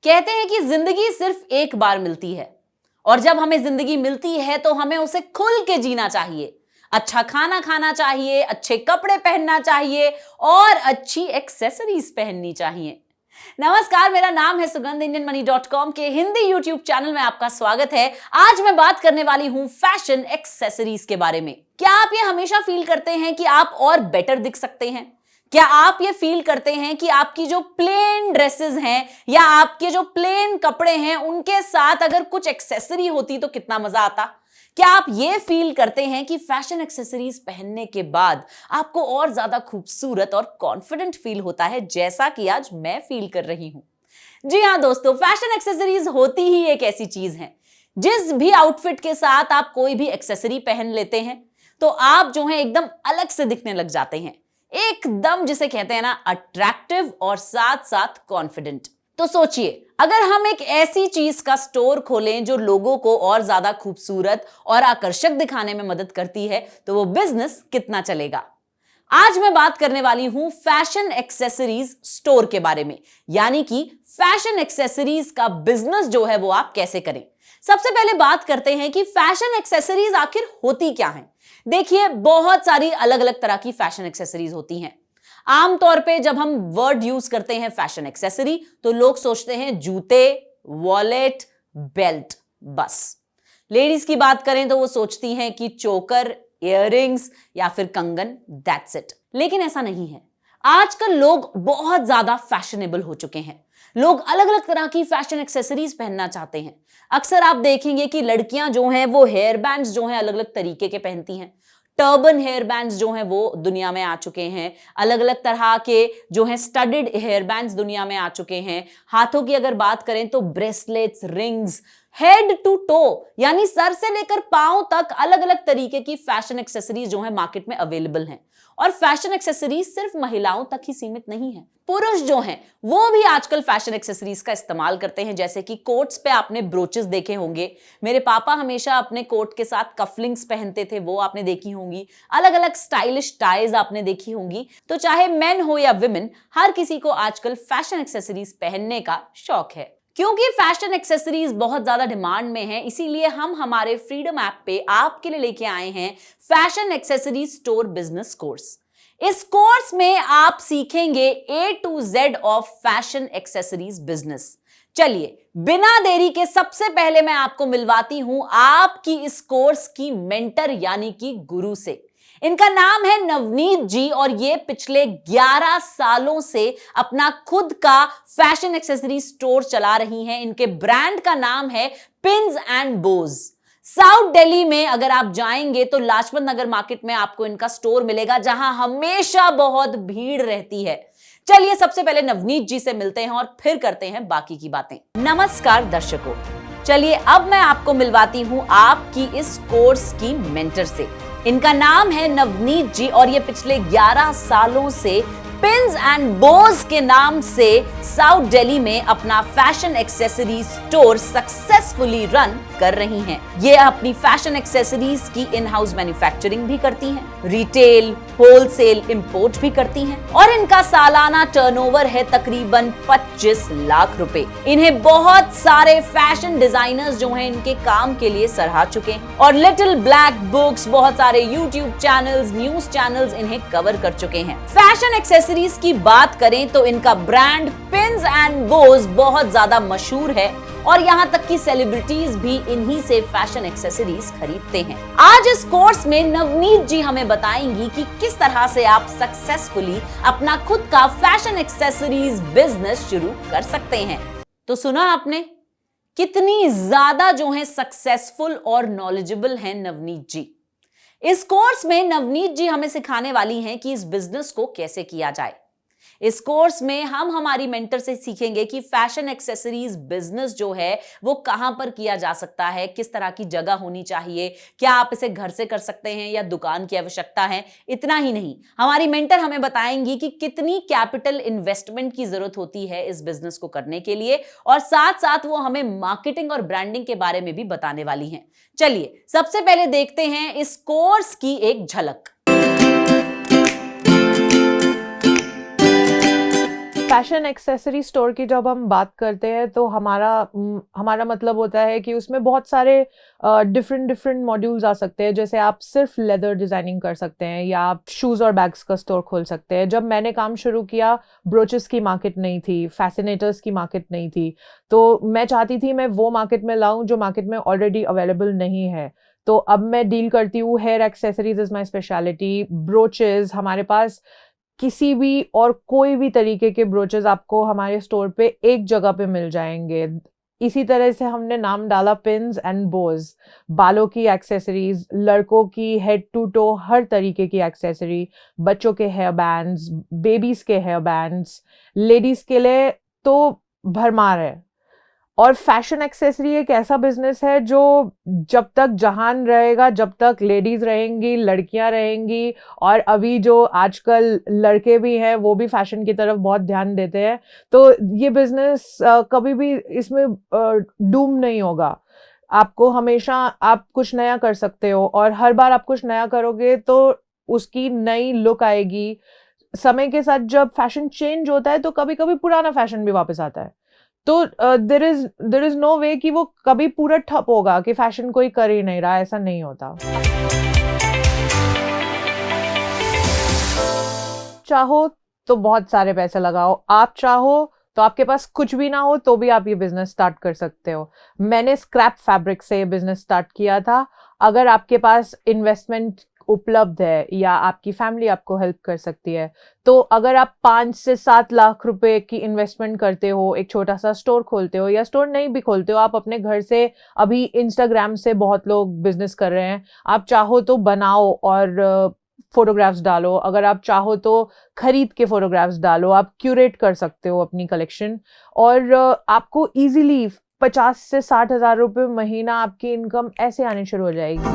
कहते हैं कि जिंदगी सिर्फ एक बार मिलती है और जब हमें जिंदगी मिलती है तो हमें उसे खुल के जीना चाहिए। अच्छा खाना खाना चाहिए, अच्छे कपड़े पहनना चाहिए और अच्छी एक्सेसरीज पहननी चाहिए। नमस्कार, मेरा नाम है सुगंध। indianmoney.com के हिंदी YouTube चैनल में आपका स्वागत है। आज मैं बात करने वाली हूं फैशन एक्सेसरीज के बारे में। क्या आप ये हमेशा फील करते हैं कि आप और बेटर दिख सकते हैं? क्या आप ये फील करते हैं कि आपकी जो प्लेन ड्रेसेस हैं या आपके जो प्लेन कपड़े हैं उनके साथ अगर कुछ एक्सेसरी होती तो कितना मजा आता? क्या आप ये फील करते हैं कि फैशन एक्सेसरीज पहनने के बाद आपको और ज्यादा खूबसूरत और कॉन्फिडेंट फील होता है, जैसा कि आज मैं फील कर रही हूं? जी हां दोस्तों, फैशन एक्सेसरीज होती ही एक ऐसी चीज है, जिस भी आउटफिट के साथ आप कोई भी एक्सेसरी पहन लेते हैं तो आप जो है एकदम अलग से दिखने लग जाते हैं, एकदम जिसे कहते हैं ना अट्रैक्टिव और साथ साथ कॉन्फिडेंट। तो सोचिए, अगर हम एक ऐसी चीज का स्टोर खोलें जो लोगों को और ज्यादा खूबसूरत और आकर्षक दिखाने में मदद करती है तो वो बिजनेस कितना चलेगा। आज मैं बात करने वाली हूं फैशन एक्सेसरीज स्टोर के बारे में, यानी कि फैशन एक्सेसरीज का बिजनेस जो है वो आप कैसे करें। सबसे पहले बात करते हैं कि फैशन एक्सेसरीज आखिर होती क्या है। देखिए, बहुत सारी अलग अलग तरह की फैशन एक्सेसरीज होती हैं। आमतौर पे जब हम वर्ड यूज करते हैं फैशन एक्सेसरी तो लोग सोचते हैं जूते, वॉलेट, बेल्ट, बस। लेडीज की बात करें तो वो सोचती हैं कि चोकर, इयररिंग्स या फिर कंगन, दैट्स इट। लेकिन ऐसा नहीं है। आजकल लोग बहुत ज्यादा फैशनेबल हो चुके हैं। लोग अलग अलग तरह की फैशन एक्सेसरीज पहनना चाहते हैं। अक्सर आप देखेंगे कि लड़कियां जो हैं वो हेयर बैंड्स जो हैं अलग अलग तरीके के पहनती हैं। टर्बन हेयर बैंड्स जो हैं वो दुनिया में आ चुके हैं। अलग अलग तरह के जो हैं स्टडेड हेयर बैंड्स दुनिया में आ चुके हैं। हाथों की अगर बात करें तो bracelets, rings, head to toe यानी सर से लेकर पांव तक अलग अलग तरीके की फैशन एक्सेसरीज जो है मार्केट में अवेलेबल हैं। और फैशन एक्सेसरीज सिर्फ महिलाओं तक ही सीमित नहीं है, पुरुष जो हैं वो भी आजकल फैशन एक्सेसरीज का इस्तेमाल करते हैं। जैसे कि कोट्स पे आपने ब्रोचेस देखे होंगे। मेरे पापा हमेशा अपने कोट के साथ कफलिंग्स पहनते थे, वो आपने देखी होंगी। अलग अलग स्टाइलिश टाइज आपने देखी होंगी। तो चाहे मेन हो या विमेन, हर किसी को आजकल फैशन एक्सेसरीज पहनने का शौक है। क्योंकि फैशन एक्सेसरीज बहुत ज्यादा डिमांड में है, इसीलिए हम हमारे फ्रीडम ऐप पे आपके लिए लेके आए हैं fashion accessories store business course. इस कोर्स में आप सीखेंगे A to Z of fashion accessories business. चलिए, बिना देरी के सबसे पहले मैं आपको मिलवाती हूं आपकी इस कोर्स की मेंटर यानी कि गुरु से। इनका नाम है नवनीत जी और ये पिछले 11 सालों से अपना खुद का फैशन एक्सेसरी स्टोर चला रही हैं। इनके ब्रांड का नाम है pins and Bhoj. South Delhi में अगर आप जाएंगे तो लाजपत नगर मार्केट में आपको इनका स्टोर मिलेगा, जहां हमेशा बहुत भीड़ रहती है। चलिए, सबसे पहले नवनीत जी से मिलते हैं और फिर करते हैं बाकी की बातें। नमस्कार दर्शकों, चलिए अब मैं आपको मिलवाती हूं आपकी इस कोर्स की मेंटर से। इनका नाम है नवनीत जी और ये पिछले 11 सालों से पिन्स एंड बोज के नाम से साउथ दिल्ली में अपना fashion accessory store successfully run कर रही हैं। ये अपनी फैशन एक्सेसरीज की इन हाउस मैन्युफैक्चरिंग भी करती हैं, रिटेल, होलसेल, इंपोर्ट भी करती हैं और इनका सालाना टर्नओवर है तकरीबन 25 लाख रुपए। इन्हें बहुत सारे फैशन डिजाइनर्स जो हैं इनके काम के लिए सराहा चुके हैं और लिटिल ब्लैक बुक्स, बहुत सारे यूट्यूब चैनल्स, न्यूज चैनल्स इन्हें कवर कर चुके हैं। फैशन एक्सेसरीज की बात करें तो इनका ब्रांड पिन्स एंड बोज बहुत ज्यादा मशहूर है और यहां तक कि सेलिब्रिटीज भी इन्हीं से फैशन एक्सेसरीज खरीदते हैं। आज इस कोर्स में नवनीत जी हमें बताएंगी कि किस तरह से आप सक्सेसफुली अपना खुद का फैशन एक्सेसरीज बिजनेस शुरू कर सकते हैं। तो सुना आपने, कितनी ज्यादा जो है सक्सेसफुल और नॉलेजेबल हैं नवनीत जी। इस कोर्स में नवनीत जी हमें सिखाने वाली हैं कि इस बिजनेस को कैसे किया जाए। इस कोर्स में हम हमारी मेंटर से सीखेंगे कि फैशन एक्सेसरीज बिजनेस जो है वो कहां पर किया जा सकता है, किस तरह की जगह होनी चाहिए, क्या आप इसे घर से कर सकते हैं या दुकान की आवश्यकता है। इतना ही नहीं, हमारी मेंटर हमें बताएंगी कि कितनी कैपिटल इन्वेस्टमेंट की जरूरत होती है इस बिजनेस को करने के लिए और साथ साथ वो हमें मार्केटिंग और ब्रांडिंग के बारे में भी बताने वाली हैं। चलिए सबसे पहले देखते हैं इस कोर्स की एक झलक। फैशन एक्सेसरी स्टोर की जब हम बात करते हैं तो हमारा मतलब होता है कि उसमें बहुत सारे डिफरेंट मॉड्यूल्स आ सकते हैं। जैसे आप सिर्फ लेदर डिज़ाइनिंग कर सकते हैं या आप शूज़ और बैग्स का स्टोर खोल सकते हैं। जब मैंने काम शुरू किया, ब्रोचेस की मार्केट नहीं थी, फैसिनेटर्स की मार्केट नहीं थी, तो मैं चाहती थी मैं वो मार्केट में लाऊं जो मार्केट में ऑलरेडी अवेलेबल नहीं है। तो अब मैं डील करती हूँ, hair accessories is my speciality, brooches हमारे पास किसी भी और कोई भी तरीके के ब्रोचेस आपको हमारे स्टोर पे एक जगह पे मिल जाएंगे। इसी तरह से हमने नाम डाला पिन्स एंड बोज, बालों की एक्सेसरीज, लड़कों की हेड टू टो हर तरीके की एक्सेसरी, बच्चों के हेयर बैंड्स, बेबीज के हेयर बैंड्स, लेडीज के लिए तो भरमार है। और फैशन एक्सेसरी एक ऐसा बिजनेस है जो जब तक जहान रहेगा, जब तक लेडीज रहेंगी, लड़कियां रहेंगी, और अभी जो आजकल लड़के भी हैं वो भी फैशन की तरफ बहुत ध्यान देते हैं, तो ये बिजनेस कभी भी इसमें डूम नहीं होगा। आपको हमेशा आप कुछ नया कर सकते हो, और हर बार आप कुछ नया करोगे तो उसकी नई लुक आएगी। समय के साथ जब फैशन चेंज होता है तो कभी कभी पुराना फैशन भी वापस आता है। तो देयर इज नो वे कि वो कभी पूरा ठप होगा कि फैशन कोई कर ही नहीं रहा, ऐसा नहीं होता। चाहो तो बहुत सारे पैसे लगाओ, आप चाहो तो आपके पास कुछ भी ना हो तो भी आप ये बिजनेस स्टार्ट कर सकते हो। मैंने स्क्रैप फैब्रिक से बिजनेस स्टार्ट किया था। अगर आपके पास इन्वेस्टमेंट उपलब्ध है या आपकी फैमिली आपको हेल्प कर सकती है, तो अगर आप 5 से 7 लाख रुपए की इन्वेस्टमेंट करते हो, एक छोटा सा स्टोर खोलते हो, या स्टोर नहीं भी खोलते हो, आप अपने घर से, अभी इंस्टाग्राम से बहुत लोग बिजनेस कर रहे हैं, आप चाहो तो बनाओ और फोटोग्राफ्स डालो। अगर आप चाहो तो खरीद के फोटोग्राफ्स डालो, आप क्यूरेट कर सकते हो अपनी कलेक्शन, और आपको इजीली 50 से 60 हजार रुपये महीना आपकी इनकम ऐसे आने शुरू हो जाएगी।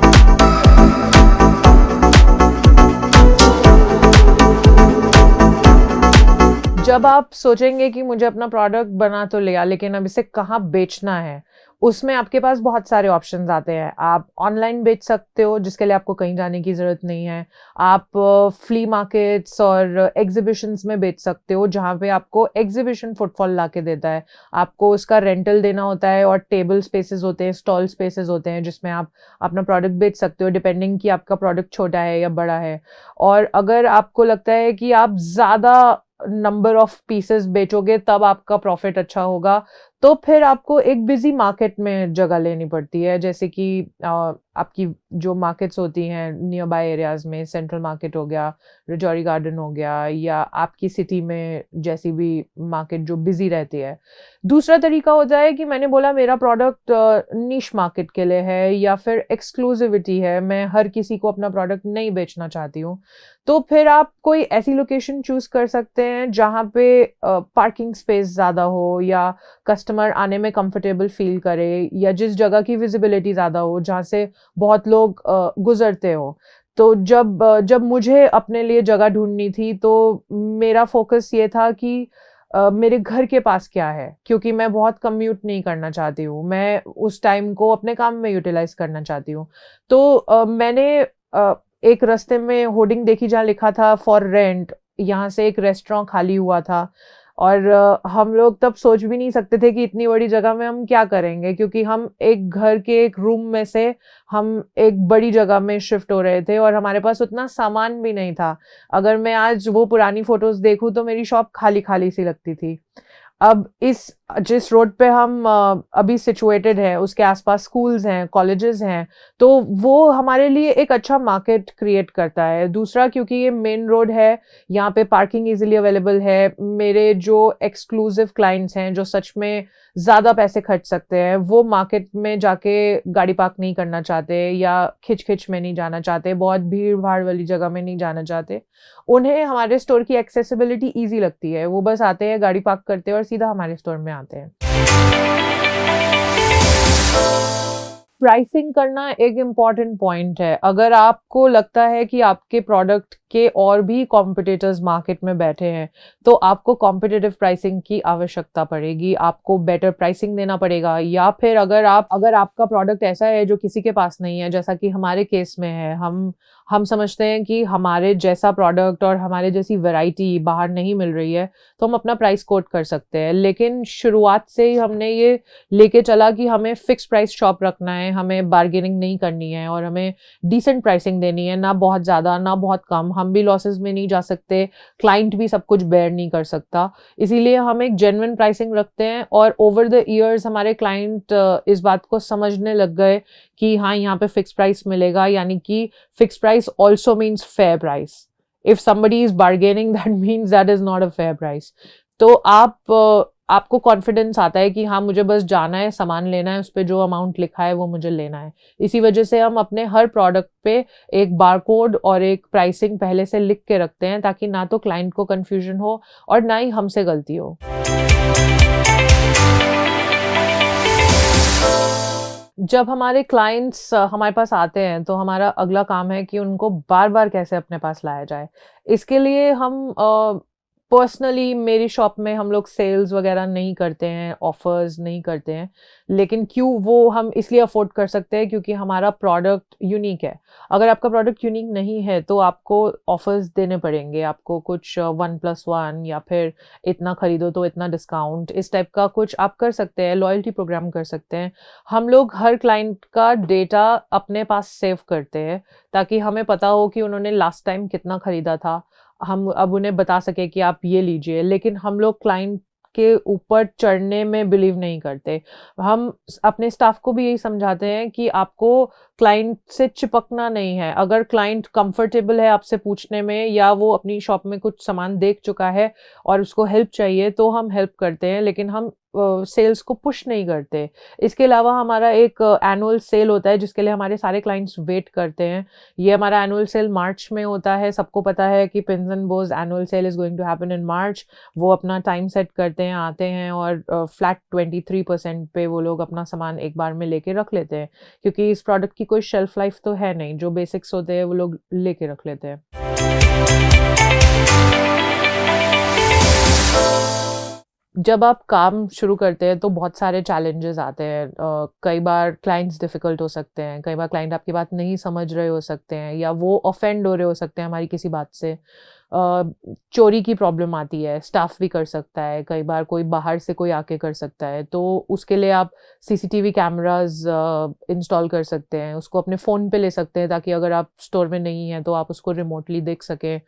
जब आप सोचेंगे कि मुझे अपना प्रोडक्ट बना तो लिया, लेकिन अब इसे कहाँ बेचना है, उसमें आपके पास बहुत सारे ऑप्शंस आते हैं। आप ऑनलाइन बेच सकते हो, जिसके लिए आपको कहीं जाने की ज़रूरत नहीं है। आप फ्ली मार्केट्स और एग्जीबिशंस में बेच सकते हो, जहाँ पे आपको एग्जीबिशन फुटफॉल ला के देता है। आपको उसका रेंटल देना होता है, और टेबल स्पेसेस होते हैं, स्टॉल स्पेसेस होते हैं, जिसमें आप अपना प्रोडक्ट बेच सकते हो, डिपेंडिंग कि आपका प्रोडक्ट छोटा है या बड़ा है। और अगर आपको लगता है कि आप ज़्यादा नंबर ऑफ पीसेस बेचोगे तब आपका प्रॉफिट अच्छा होगा, तो फिर आपको एक बिजी मार्केट में जगह लेनी पड़ती है। जैसे कि आपकी जो मार्केट्स होती हैं नियर बाय एरियाज में, सेंट्रल मार्केट हो गया, रजौरी गार्डन हो गया, या आपकी सिटी में जैसी भी मार्केट जो बिजी रहती है। दूसरा तरीका होता है कि मैंने बोला मेरा प्रोडक्ट निश मार्केट के लिए है, या फिर एक्सक्लूसिविटी है, मैं हर किसी को अपना प्रोडक्ट नहीं बेचना चाहती हूँ, तो फिर आप कोई ऐसी लोकेशन चूज कर सकते हैं जहाँ पे पार्किंग स्पेस ज़्यादा हो, या कस्टमर आने में कंफर्टेबल फील करे, या जिस जगह की विजिबिलिटी ज़्यादा हो, जहाँ से बहुत लोग गुजरते हो। तो जब मुझे अपने लिए जगह ढूंढनी थी, तो मेरा फोकस ये था कि मेरे घर के पास क्या है, क्योंकि मैं बहुत कम्यूट नहीं करना चाहती हूँ, मैं उस टाइम को अपने काम में यूटिलाइज करना चाहती हूँ। तो मैंने एक रास्ते में होर्डिंग देखी जहाँ लिखा था फॉर रेंट। यहाँ से एक रेस्टोरेंट खाली हुआ था, और हम लोग तब सोच भी नहीं सकते थे कि इतनी बड़ी जगह में हम क्या करेंगे, क्योंकि हम एक घर के एक रूम में से हम एक बड़ी जगह में शिफ्ट हो रहे थे, और हमारे पास उतना सामान भी नहीं था। अगर मैं आज वो पुरानी फोटोज देखूं तो मेरी शॉप खाली खाली सी लगती थी। अब जिस रोड पे हम अभी सिचुएटेड है, उसके आसपास स्कूल्स हैं, कॉलेजेस हैं, तो वो हमारे लिए एक अच्छा मार्केट क्रिएट करता है। दूसरा, क्योंकि ये मेन रोड है, यहाँ पे पार्किंग इजीली अवेलेबल है। मेरे जो एक्सक्लूसिव क्लाइंट्स हैं, जो सच में ज़्यादा पैसे खर्च सकते हैं, वो मार्केट में जाके गाड़ी पार्क नहीं करना चाहते, या खिच में नहीं जाना चाहते, बहुत भीड़ भाड़ वाली जगह में नहीं जाना चाहते। उन्हें हमारे स्टोर की एक्सेसिबिलिटी ईजी लगती है। वो बस आते हैं, गाड़ी पार्क करते हैं और सीधा हमारे स्टोर में आते हैं। प्राइसिंग करना एक इम्पॉर्टेंट पॉइंट है। अगर आपको लगता है कि आपके प्रोडक्ट के और भी कॉम्पिटिटर्स मार्केट में बैठे हैं, तो आपको कॉम्पिटिटिव प्राइसिंग की आवश्यकता पड़ेगी, आपको बेटर प्राइसिंग देना पड़ेगा। या फिर अगर आपका प्रोडक्ट ऐसा है जो किसी के पास नहीं है, जैसा कि हमारे केस में है, हम समझते हैं कि हमारे जैसा प्रोडक्ट और हमारे जैसी वैरायटी बाहर नहीं मिल रही है, तो हम अपना प्राइस कोट कर सकते हैं। लेकिन शुरुआत से ही हमने ये लेके चला कि हमें फिक्स प्राइस शॉप रखना है, हमें बार्गेनिंग नहीं करनी है और हमें डिसेंट प्राइसिंग देनी है, ना बहुत ज़्यादा ना बहुत कम। हम भी लॉसेस में नहीं जा सकते, क्लाइंट भी सब कुछ बेयर नहीं कर सकता, इसीलिए हम एक जेन्युइन प्राइसिंग रखते हैं। और ओवर द ईयर्स हमारे क्लाइंट इस बात को समझने लग गए कि हाँ, यहाँ पे फिक्स प्राइस मिलेगा, यानी कि fix price also means fair price. If somebody is bargaining, that means that is not a fair price. तो आपको कॉन्फिडेंस आता है कि हाँ, मुझे बस जाना है, सामान लेना है, उस पर जो अमाउंट लिखा है वो मुझे लेना है। इसी वजह से हम अपने हर प्रोडक्ट पे एक बारकोड और एक प्राइसिंग पहले से लिख के रखते हैं, ताकि ना तो क्लाइंट को कंफ्यूजन हो और ना ही हमसे गलती हो। जब हमारे क्लाइंट्स हमारे पास आते हैं, तो हमारा अगला काम है कि उनको बार बार कैसे अपने पास लाया जाए। इसके लिए हम पर्सनली मेरी शॉप में हम लोग सेल्स वगैरह नहीं करते हैं, ऑफर्स नहीं करते हैं। लेकिन क्यों, वो हम इसलिए अफोर्ड कर सकते हैं क्योंकि हमारा प्रोडक्ट यूनिक है। अगर आपका प्रोडक्ट यूनिक नहीं है तो आपको ऑफर्स देने पड़ेंगे, आपको कुछ 1+1 या फिर इतना खरीदो तो इतना डिस्काउंट, इस टाइप का कुछ आप कर सकते हैं, लॉयल्टी प्रोग्राम कर सकते हैं। हम लोग हर क्लाइंट का डेटा अपने पास सेव करते हैं, ताकि हमें पता हो कि उन्होंने लास्ट टाइम कितना खरीदा था, हम अब उन्हें बता सके कि आप ये लीजिए। लेकिन हम लोग क्लाइंट के ऊपर चढ़ने में बिलीव नहीं करते। हम अपने स्टाफ को भी यही समझाते हैं कि आपको क्लाइंट से चिपकना नहीं है। अगर क्लाइंट कंफर्टेबल है आपसे पूछने में, या वो अपनी शॉप में कुछ सामान देख चुका है और उसको हेल्प चाहिए, तो हम हेल्प करते हैं, लेकिन हम सेल्स को पुश नहीं करते। इसके अलावा हमारा एक एनुअल सेल होता है जिसके लिए हमारे सारे क्लाइंट्स वेट करते हैं। ये हमारा एनुअल सेल मार्च में होता है। सबको पता है कि Pins and Bows annual sale is going to happen in March. वो अपना टाइम सेट करते हैं, आते हैं और फ्लैट 23% पे वो लोग अपना सामान एक बार में लेके रख लेते हैं, क्योंकि इस प्रोडक्ट की कोई शेल्फ लाइफ तो है नहीं। जो बेसिक्स होते हैं वो लोग लेके रख लेते हैं। जब आप काम शुरू करते हैं तो बहुत सारे चैलेंजेस आते हैं। कई बार क्लाइंट्स डिफ़िकल्ट हो सकते हैं, कई बार क्लाइंट आपकी बात नहीं समझ रहे हो सकते हैं, या वो ऑफेंड हो रहे हो सकते हैं हमारी किसी बात से। चोरी की प्रॉब्लम आती है, स्टाफ भी कर सकता है, कई बार कोई बाहर से कोई आके कर सकता है, तो उसके लिए आप सीसीटीवी कैमरास इंस्टॉल कर सकते हैं, उसको अपने फ़ोन पे ले सकते हैं, ताकि अगर आप स्टोर में नहीं हैं तो आप उसको रिमोटली देख सकें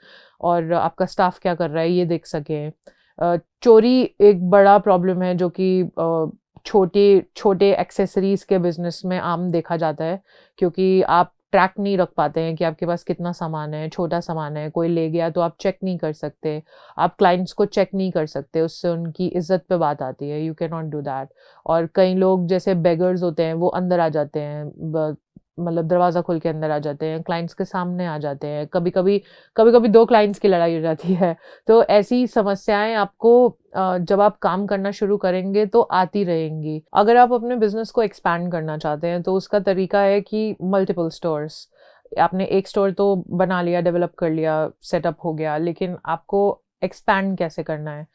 और आपका स्टाफ क्या कर रहा है ये देख सकें। चोरी एक बड़ा प्रॉब्लम है जो कि छोटे एक्सेसरीज़ के बिज़नेस में आम देखा जाता है, क्योंकि आप ट्रैक नहीं रख पाते हैं कि आपके पास कितना सामान है, छोटा सामान है, कोई ले गया तो आप चेक नहीं कर सकते, आप क्लाइंट्स को चेक नहीं कर सकते, उससे उनकी इज़्ज़त पे बात आती है, you can not do that. और कई लोग जैसे बेगर्स होते हैं, वो अंदर आ जाते हैं, मतलब दरवाज़ा खोल के अंदर आ जाते हैं, क्लाइंट्स के सामने आ जाते हैं, कभी-कभी 2 क्लाइंट्स की लड़ाई हो जाती है। तो ऐसी समस्याएँ आपको जब आप काम करना शुरू करेंगे तो आती रहेंगी। अगर आप अपने बिज़नेस को एक्सपैंड करना चाहते हैं तो उसका तरीका है कि मल्टीपल स्टोर्स। आपने एक स्टोर तो बना लिया, डेवलप कर लिया, सेटअप हो गया, लेकिन आपको एक्सपैंड कैसे करना है?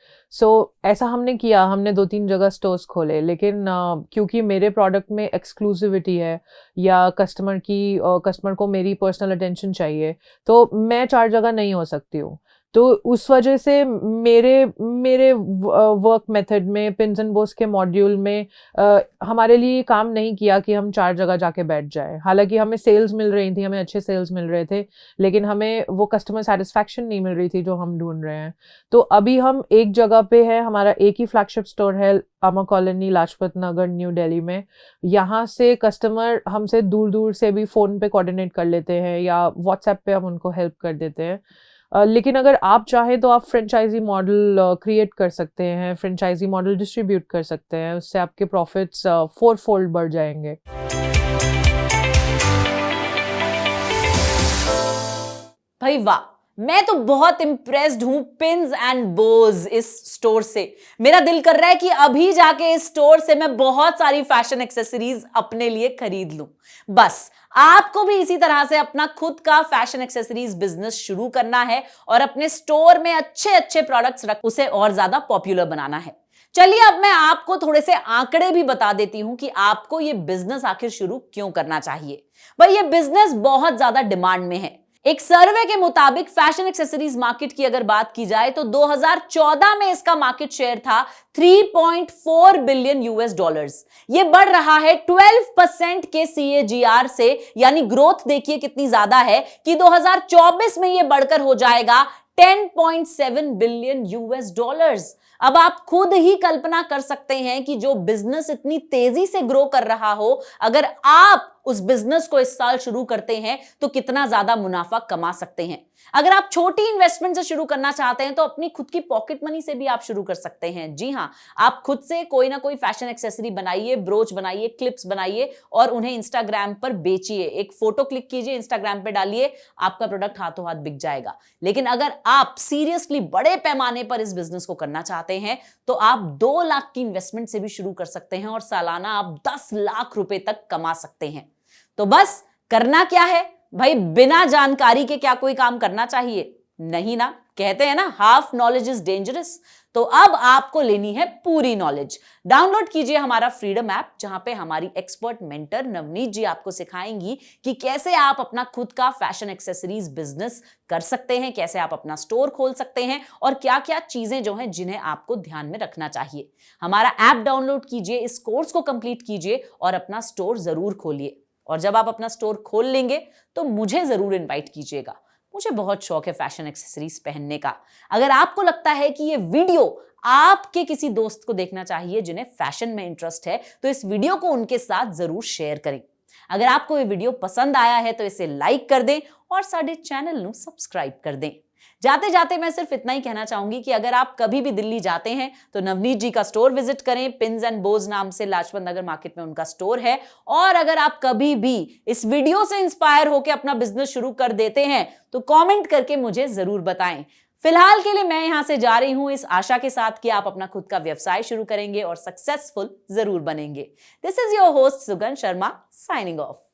ऐसा हमने किया, हमने 2-3 जगह स्टोर्स खोले, लेकिन क्योंकि मेरे प्रोडक्ट में एक्सक्लूसिविटी है, या कस्टमर को मेरी पर्सनल अटेंशन चाहिए, तो मैं 4 जगह नहीं हो सकती हूँ। तो उस वजह से मेरे वर्क मेथड में, पिन्स एंड बोस के मॉड्यूल में हमारे लिए काम नहीं किया कि हम 4 जगह जाके बैठ जाएँ। हालाँकि हमें सेल्स मिल रही थी, हमें अच्छे सेल्स मिल रहे थे, लेकिन हमें वो कस्टमर सैटिस्फैक्शन नहीं मिल रही थी जो हम ढूँढ रहे हैं। तो अभी हम एक जगह पे हैं, हमारा एक ही फ्लैगशिप स्टोर है, अमर कॉलोनी, लाजपत नगर, न्यू दिल्ली में। यहाँ से कस्टमर हमसे दूर-दूर से भी फ़ोन पे कोऑर्डिनेट कर लेते हैं, या व्हाट्सएप पे हम उनको हेल्प कर देते हैं। लेकिन अगर आप चाहें तो आप फ्रेंचाइजी मॉडल क्रिएट कर सकते हैं, फ्रेंचाइजी मॉडल डिस्ट्रीब्यूट कर सकते हैं, उससे आपके प्रॉफिट्स 4-fold बढ़ जाएंगे। भाई वाह, मैं तो बहुत इंप्रेस्ड हूं पिन्स एंड बोज इस स्टोर से। मेरा दिल कर रहा है कि अभी जाके इस स्टोर से मैं बहुत सारी फैशन एक्सेसरीज अपने लिए खरीद लूं। बस आपको भी इसी तरह से अपना खुद का फैशन एक्सेसरीज बिजनेस शुरू करना है और अपने स्टोर में अच्छे अच्छे प्रोडक्ट्स रख उसे और ज्यादा पॉपुलर बनाना है। चलिए अब मैं आपको थोड़े से आंकड़े भी बता देती हूं कि आपको यह बिजनेस आखिर शुरू क्यों करना चाहिए। भाई ये बिजनेस बहुत ज्यादा डिमांड में है। एक सर्वे के मुताबिक फैशन एक्सेसरीज मार्केट की अगर बात की जाए तो 2014 में इसका मार्केट शेयर था 3.4 बिलियन यूएस डॉलर्स। ये बढ़ रहा है 12% के CAGR से, यानी ग्रोथ देखिए कितनी ज्यादा है कि 2024 में ये बढ़कर हो जाएगा 10.7 बिलियन यूएस डॉलर्स। अब आप खुद ही कल्पना कर सकते हैं कि जो बिजनेस इतनी तेजी से ग्रो कर रहा हो, अगर आप उस बिजनेस को इस साल शुरू करते हैं तो कितना ज्यादा मुनाफा कमा सकते हैं। अगर आप छोटी इन्वेस्टमेंट से शुरू करना चाहते हैं तो अपनी खुद की पॉकेट मनी से भी आप शुरू कर सकते हैं। जी हां, आप खुद से कोई ना कोई फैशन एक्सेसरी बनाइए, ब्रोच बनाइए, क्लिप्स बनाइए और उन्हें इंस्टाग्राम पर बेचिए। एक फोटो क्लिक कीजिए, इंस्टाग्राम पे डालिए, आपका प्रोडक्ट हाथों हाथ बिक जाएगा। लेकिन अगर आप सीरियसली बड़े पैमाने पर इस बिजनेस को करना चाहते हैं तो आप 2 लाख की इन्वेस्टमेंट से भी शुरू कर सकते हैं और सालाना आप 10 लाख रुपए तक कमा सकते हैं। तो बस करना क्या है भाई, बिना जानकारी के क्या कोई काम करना चाहिए? नहीं ना। कहते हैं ना, हाफ नॉलेज इज डेंजरस। तो अब आपको लेनी है पूरी नॉलेज। डाउनलोड कीजिए हमारा फ्रीडम ऐप, जहां पे हमारी एक्सपर्ट मेंटर नवनीत जी आपको सिखाएंगी कि कैसे आप अपना खुद का फैशन एक्सेसरीज बिजनेस कर सकते हैं, कैसे आप अपना स्टोर खोल सकते हैं और क्या क्या चीजें जो हैं जिन्हें आपको ध्यान में रखना चाहिए। हमारा ऐप डाउनलोड कीजिए, इस कोर्स को कंप्लीट कीजिए और अपना स्टोर जरूर खोलिए। और जब आप अपना स्टोर खोल लेंगे तो मुझे जरूर इनवाइट कीजिएगा। मुझे बहुत शौक है फैशन एक्सेसरीज पहनने का। अगर आपको लगता है कि ये वीडियो आपके किसी दोस्त को देखना चाहिए जिन्हें फैशन में इंटरेस्ट है, तो इस वीडियो को उनके साथ जरूर शेयर करें। अगर आपको ये वीडियो पसंद आया है तो इसे लाइक कर दें और साडे चैनल को सब्सक्राइब कर दें। जाते जाते मैं सिर्फ इतना ही कहना चाहूंगी कि अगर आप कभी भी दिल्ली जाते हैं तो नवनीत जी का स्टोर विजिट करें। पिन्स एंड बोज नाम से लाजपत नगर मार्केट में उनका स्टोर है। और अगर आप कभी भी इस वीडियो से इंस्पायर होकर अपना बिजनेस शुरू कर देते हैं तो कमेंट करके मुझे जरूर बताएं। फिलहाल के लिए मैं यहां से जा रही हूं इस आशा के साथ कि आप अपना खुद का व्यवसाय शुरू करेंगे और सक्सेसफुल जरूर बनेंगे। This is your host Sugan Sharma, signing of.